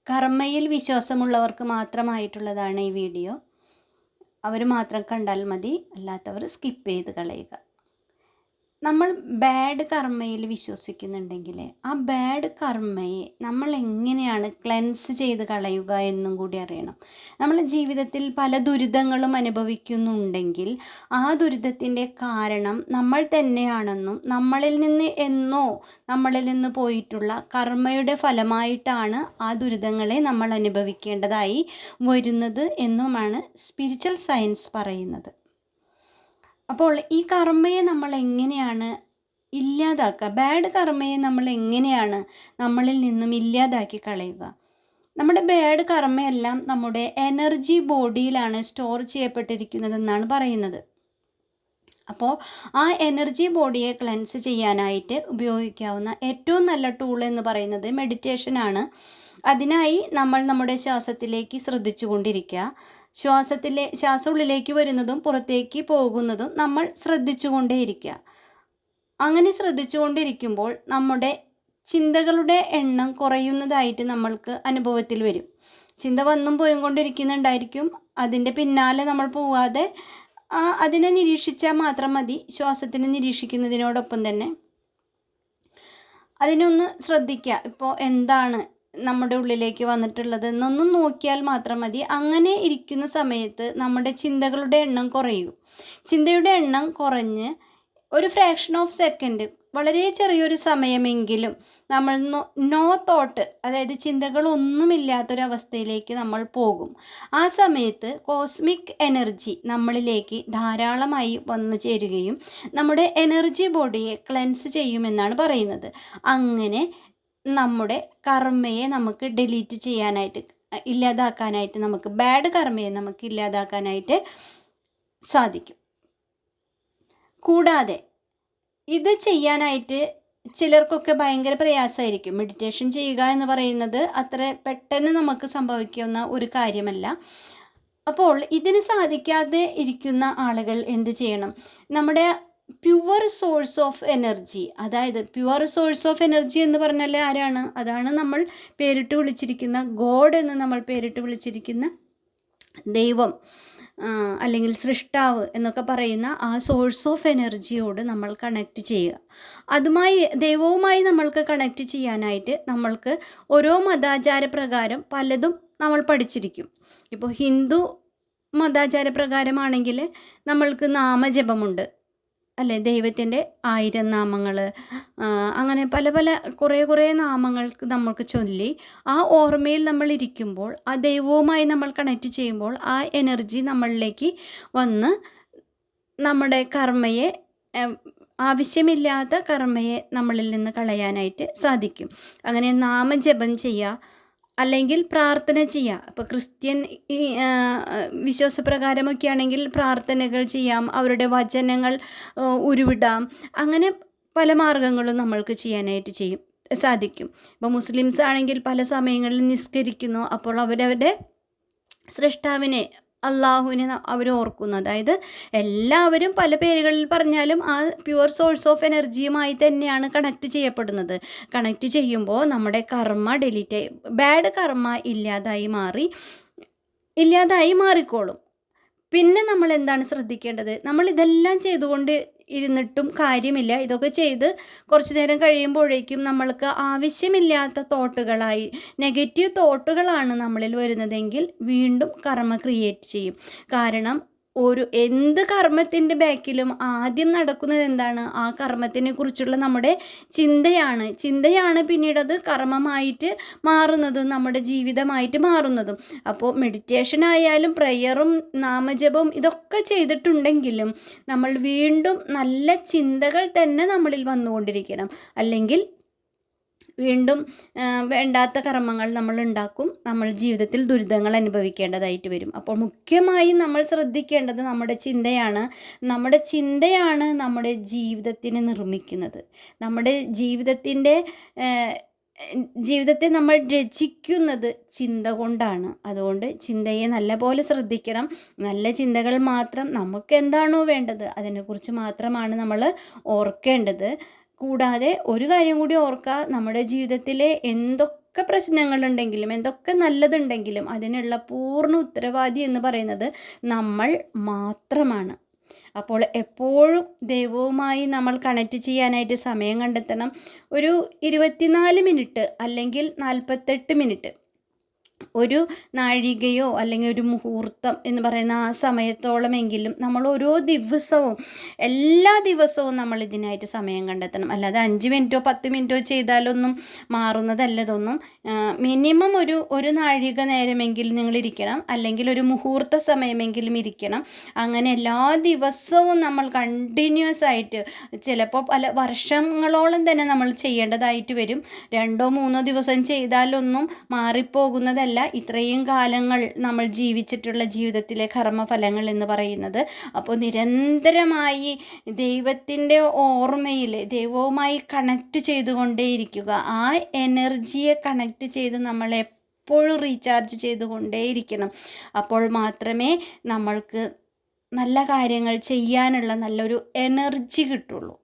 കർമ്മയിൽ വിശ്വാസമുള്ളവർക്ക് മാത്രമായിട്ടുള്ളതാണ് ഈ വീഡിയോ. അവർ മാത്രം കണ്ടാൽ മതി, അല്ലാത്തവർ സ്കിപ്പ് ചെയ്ത് കളയുക. നമ്മൾ ബാഡ് കർമ്മയിൽ വിശ്വസിക്കുന്നുണ്ടെങ്കിൽ ആ ബാഡ് കർമ്മയെ നമ്മൾ എങ്ങനെയാണ് ക്ലെൻസ് ചെയ്ത് കളയുക എന്നും കൂടി അറിയണം. നമ്മൾ ജീവിതത്തിൽ പല ദുരിതങ്ങളും അനുഭവിക്കുന്നുണ്ടെങ്കിൽ ആ ദുരിതത്തിൻ്റെ കാരണം നമ്മൾ തന്നെയാണെന്നും നമ്മളിൽ നിന്ന് പോയിട്ടുള്ള കർമ്മയുടെ ഫലമായിട്ടാണ് ആ ദുരിതങ്ങളെ നമ്മൾ അനുഭവിക്കേണ്ടതായി വരുന്നത് എന്നുമാണ് സ്പിരിച്വൽ സയൻസ് പറയുന്നത്. അപ്പോൾ ഈ കർമ്മയെ നമ്മൾ എങ്ങനെയാണ് ഇല്ലാതാക്കുക, ബാഡ് കർമ്മയെ നമ്മൾ എങ്ങനെയാണ് നമ്മളിൽ നിന്നും ഇല്ലാതാക്കി കളയുക? നമ്മുടെ ബാഡ് കർമ്മയെല്ലാം നമ്മുടെ എനർജി ബോഡിയിലാണ് സ്റ്റോർ ചെയ്യപ്പെട്ടിരിക്കുന്നതെന്നാണ് പറയുന്നത്. അപ്പോൾ ആ എനർജി ബോഡിയെ ക്ലെൻസ് ചെയ്യാനായിട്ട് ഉപയോഗിക്കാവുന്ന ഏറ്റവും നല്ല ടൂൾ എന്ന് പറയുന്നത് മെഡിറ്റേഷനാണ്. അതിനായി നമ്മൾ നമ്മുടെ ശ്വാസത്തിലേക്ക് ശ്രദ്ധിച്ചു കൊണ്ടിരിക്കുക. ശ്വാസം ഉള്ളിലേക്ക് വരുന്നതും പുറത്തേക്ക് പോകുന്നതും നമ്മൾ ശ്രദ്ധിച്ചുകൊണ്ടേയിരിക്കുക. അങ്ങനെ ശ്രദ്ധിച്ചുകൊണ്ടിരിക്കുമ്പോൾ നമ്മുടെ ചിന്തകളുടെ എണ്ണം കുറയുന്നതായിട്ട് നമ്മൾക്ക് അനുഭവത്തിൽ വരും. ചിന്ത വന്നും പോയും കൊണ്ടിരിക്കുന്നുണ്ടായിരിക്കും. അതിൻ്റെ പിന്നാലെ നമ്മൾ പോവാതെ അതിനെ നിരീക്ഷിച്ചാൽ മാത്രം മതി. ശ്വാസത്തിനെ നിരീക്ഷിക്കുന്നതിനോടൊപ്പം തന്നെ അതിനൊന്ന് ശ്രദ്ധിക്കുക. ഇപ്പോൾ എന്താണ് നമ്മുടെ ഉള്ളിലേക്ക് വന്നിട്ടുള്ളത് എന്നൊന്നും നോക്കിയാൽ മാത്രം മതി. അങ്ങനെ ഇരിക്കുന്ന സമയത്ത് നമ്മുടെ ചിന്തകളുടെ എണ്ണം കുറയും. ചിന്തയുടെ എണ്ണം കുറഞ്ഞ് ഒരു ഫ്രാക്ഷൻ ഓഫ് സെക്കൻഡ്, വളരെ ചെറിയൊരു സമയമെങ്കിലും നമ്മൾ നോ തോട്ട്, അതായത് ചിന്തകളൊന്നുമില്ലാത്തൊരവസ്ഥയിലേക്ക് നമ്മൾ പോകും. ആ സമയത്ത് കോസ്മിക് എനർജി നമ്മളിലേക്ക് ധാരാളമായി വന്നു ചേരുകയും നമ്മുടെ എനർജി ബോഡിയെ ക്ലെൻസ് ചെയ്യുമെന്നാണ് പറയുന്നത്. അങ്ങനെ നമ്മുടെ കർമ്മയെ നമുക്ക് ഡിലീറ്റ് ചെയ്യാനായിട്ട്, ഇല്ലാതാക്കാനായിട്ട്, നമുക്ക് ബാഡ് കർമ്മയെ നമുക്ക് ഇല്ലാതാക്കാനായിട്ട് സാധിക്കും. കൂടാതെ ഇത് ചെയ്യാനായിട്ട് ചിലർക്കൊക്കെ ഭയങ്കര പ്രയാസമായിരിക്കും. മെഡിറ്റേഷൻ ചെയ്യുക എന്ന് പറയുന്നത് അത്ര പെട്ടെന്ന് നമുക്ക് സംഭവിക്കുന്ന ഒരു കാര്യമല്ല. അപ്പോൾ ഇതിന് സാധിക്കാതെ ഇരിക്കുന്ന ആളുകൾ എന്ത് ചെയ്യണം? നമ്മുടെ പ്യുവർ സോഴ്സ് ഓഫ് എനർജി, അതായത് പ്യുവർ സോഴ്സ് ഓഫ് എനർജി എന്ന് പറഞ്ഞാൽ ആരാണ്? അതാണ് നമ്മൾ പേരിട്ട് വിളിച്ചിരിക്കുന്ന ഗോഡ് എന്ന് നമ്മൾ പേരിട്ട് വിളിച്ചിരിക്കുന്ന ദൈവം, അല്ലെങ്കിൽ സൃഷ്ടാവ് എന്നൊക്കെ പറയുന്ന ആ സോഴ്സ് ഓഫ് എനർജിയോട് നമ്മൾ കണക്റ്റ് ചെയ്യുക. ദൈവവുമായി നമ്മൾക്ക് കണക്റ്റ് ചെയ്യാനായിട്ട് നമ്മൾക്ക് ഓരോ മതാചാരപ്രകാരം പലതും നമ്മൾ പഠിച്ചിരിക്കും. ഇപ്പോൾ ഹിന്ദു മതാചാരപ്രകാരമാണെങ്കിൽ നമ്മൾക്ക് നാമജപമുണ്ട്, അല്ലേ? ദൈവത്തിൻ്റെ 1000 നാമങ്ങൾ, അങ്ങനെ കുറേ നാമങ്ങൾക്ക് നമ്മൾക്ക് ചൊല്ലി ആ ഓർമ്മയിൽ നമ്മൾ ഇരിക്കുമ്പോൾ, ആ ദൈവവുമായി നമ്മൾ കണക്റ്റ് ചെയ്യുമ്പോൾ ആ എനർജി നമ്മളിലേക്ക് വന്ന് നമ്മുടെ കർമ്മയെ, ആവശ്യമില്ലാത്ത കർമ്മയെ നമ്മളിൽ നിന്ന് കളയാനായിട്ട് സാധിക്കും. അങ്ങനെ നാമജപം ചെയ്യുക, അല്ലെങ്കിൽ പ്രാർത്ഥന ചെയ്യുക. ഇപ്പോൾ ക്രിസ്ത്യൻ വിശ്വാസപ്രകാരമൊക്കെ ആണെങ്കിൽ പ്രാർത്ഥനകൾ ചെയ്യാം, അവരുടെ വചനങ്ങൾ ഉരുവിടാം. അങ്ങനെ പല മാർഗങ്ങളും നമ്മൾക്ക് ചെയ്യാനായിട്ട് സാധിക്കും. ഇപ്പോൾ മുസ്ലിംസ് ആണെങ്കിൽ പല സമയങ്ങളിൽ നിസ്കരിക്കുന്നു. അപ്പോൾ അവരവരുടെ സൃഷ്ടാവിനെ, അള്ളാഹുവിനെ അവർ ഓർക്കുന്നു. അതായത് എല്ലാവരും പല പേരുകളിൽ പറഞ്ഞാലും ആ പ്യുവർ സോഴ്സ് ഓഫ് എനർജിയുമായി തന്നെയാണ് കണക്റ്റ് ചെയ്യപ്പെടുന്നത്. കണക്റ്റ് ചെയ്യുമ്പോൾ നമ്മുടെ കർമ്മ ഡിലീറ്റ്, ബാഡ് കർമ്മ ഇല്ലാതായി മാറിക്കോളും. പിന്നെ നമ്മൾ എന്താണ് ശ്രദ്ധിക്കേണ്ടത്? നമ്മൾ ഇതെല്ലാം ചെയ്തുകൊണ്ട് ഇരുന്നിട്ടും കാര്യമില്ല. ഇതൊക്കെ ചെയ്ത് കുറച്ച് നേരം കഴിയുമ്പോഴേക്കും നമ്മൾക്ക് ആവശ്യമില്ലാത്ത തോട്ടുകളായി, നെഗറ്റീവ് തോട്ടുകളാണ് നമ്മളിൽ വരുന്നതെങ്കിൽ വീണ്ടും കർമ്മ ക്രിയേറ്റ് ചെയ്യും. കാരണം എന്ത് കർമ്മത്തിൻ്റെ ബാക്കിലും ആദ്യം നടക്കുന്നത് എന്താണ്? ആ കർമ്മത്തിനെ കുറിച്ചുള്ള നമ്മുടെ ചിന്തയാണ് പിന്നീട് അത് കർമ്മമായിട്ട് മാറുന്നതും നമ്മുടെ ജീവിതമായിട്ട് മാറുന്നതും. അപ്പോൾ മെഡിറ്റേഷൻ ആയാലും പ്രയറും നാമജപവും ഇതൊക്കെ ചെയ്തിട്ടുണ്ടെങ്കിലും നമ്മൾ വീണ്ടും നല്ല ചിന്തകൾ തന്നെ നമ്മളിൽ വന്നുകൊണ്ടിരിക്കണം. അല്ലെങ്കിൽ വീണ്ടും വേണ്ടാത്ത കർമ്മങ്ങൾ നമ്മൾ ഉണ്ടാക്കും, നമ്മൾ ജീവിതത്തിൽ ദുരിതങ്ങൾ അനുഭവിക്കേണ്ടതായിട്ട് വരും. അപ്പോൾ മുഖ്യമായും നമ്മൾ ശ്രദ്ധിക്കേണ്ടത് നമ്മുടെ ചിന്തയാണ്. നമ്മുടെ ജീവിതത്തിനെ നിർമ്മിക്കുന്നത്. നമ്മുടെ ജീവിതത്തെ നമ്മൾ രചിക്കുന്നത് ചിന്ത കൊണ്ടാണ്. അതുകൊണ്ട് ചിന്തയെ നല്ലപോലെ ശ്രദ്ധിക്കണം. നല്ല ചിന്തകൾ മാത്രം, നമുക്ക് എന്താണോ വേണ്ടത് അതിനെക്കുറിച്ച് മാത്രമാണ് നമ്മൾ ഓർക്കേണ്ടത്. കൂടാതെ ഒരു കാര്യം കൂടി ഓർക്കുക, നമ്മുടെ ജീവിതത്തിലെ എന്തൊക്കെ എന്തൊക്കെ പ്രശ്നങ്ങളുണ്ടെങ്കിലും എന്തൊക്കെ നല്ലതുണ്ടെങ്കിലും അതിനുള്ള പൂർണ്ണ ഉത്തരവാദി എന്ന് പറയുന്നത് നമ്മൾ മാത്രമാണ്. അപ്പോൾ എപ്പോഴും ദൈവവുമായി നമ്മൾ കണക്റ്റ് ചെയ്യാനായിട്ട് സമയം കണ്ടെത്തണം. ഒരു 24 മിനിറ്റ് അല്ലെങ്കിൽ 48 മിനിറ്റ്, ഒരു നാഴികയോ അല്ലെങ്കിൽ ഒരു മുഹൂർത്തം എന്ന് പറയുന്ന ആ സമയത്തോളമെങ്കിലും നമ്മൾ ഓരോ ദിവസവും, എല്ലാ ദിവസവും നമ്മൾ ഇതിനായിട്ട് സമയം കണ്ടെത്തണം. അല്ലാതെ 5 മിനിറ്റോ 10 മിനിറ്റോ ചെയ്താലൊന്നും മാറുന്നതല്ല ഇതൊന്നും. മിനിമം ഒരു നാഴിക നേരമെങ്കിലും നിങ്ങൾ ഇരിക്കണം, അല്ലെങ്കിൽ ഒരു മുഹൂർത്ത സമയമെങ്കിലും ഇരിക്കണം. അങ്ങനെ എല്ലാ ദിവസവും നമ്മൾ കണ്ടിന്യൂസ് ആയിട്ട്, ചിലപ്പോൾ പല വർഷങ്ങളോളം തന്നെ നമ്മൾ ചെയ്യേണ്ടതായിട്ട് വരും. 2-3 ദിവസം ചെയ്താലൊന്നും മാറിപ്പോകുന്നതല്ല ഇത്രയും കാലങ്ങൾ നമ്മൾ ജീവിച്ചിട്ടുള്ള ജീവിതത്തിലെ കർമ്മഫലങ്ങൾ എന്ന് പറയുന്നത്. അപ്പോൾ നിരന്തരമായി ദൈവത്തിൻ്റെ ഓർമ്മയിൽ ദൈവവുമായി കണക്റ്റ് ചെയ്തുകൊണ്ടേയിരിക്കുക. ആ എനർജിയെ കണക്റ്റ് ചെയ്ത് നമ്മൾ എപ്പോഴും റീചാർജ് ചെയ്തുകൊണ്ടേയിരിക്കണം. അപ്പോൾ മാത്രമേ നമ്മൾക്ക് നല്ല കാര്യങ്ങൾ ചെയ്യാനുള്ള നല്ലൊരു എനർജി കിട്ടുള്ളൂ.